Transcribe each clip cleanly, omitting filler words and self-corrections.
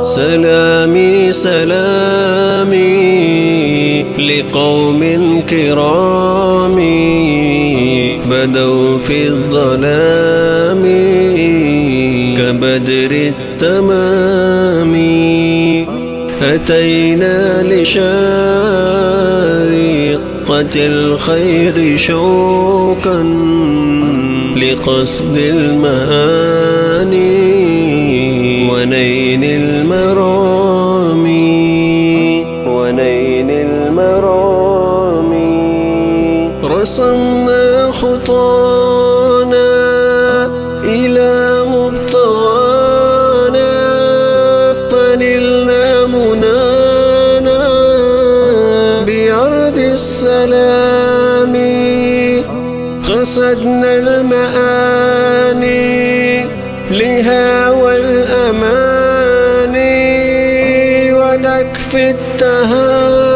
سلامي سلامي لقوم كرام بدوا في الظلام كبدر التمام. أتينا لشارقة الخير شوقا لقصد المآني ونيل المرام رسمنا خطانا إلى مبتغانا فنلنا منانا بأرض السلام. قصدنا المآني لهوى الأماني ونكف التهاني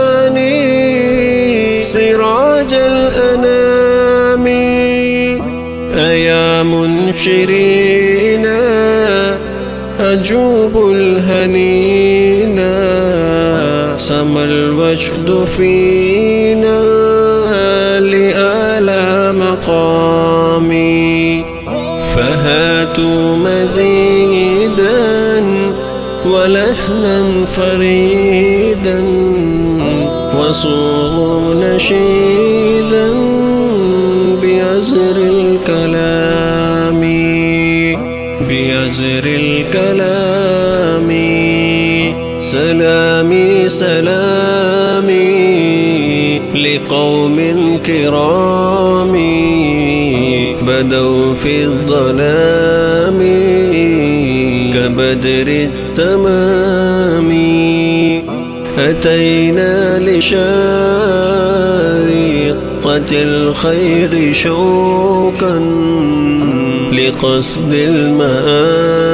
سراج الأنام. أيا منشرينا أجوب الهنينا سما الوجد فينا لأعلى مقامي. فهاتوا مزيدا ولحنا فريدا وصوغوا نشيدا بأزر الكلام. سلامي سلامي لقوم كرام بدوا في الظلام كبدر التمام. أتينا لشارقة الخير شوقا لقصد المآني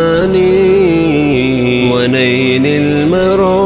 ونيل المرام.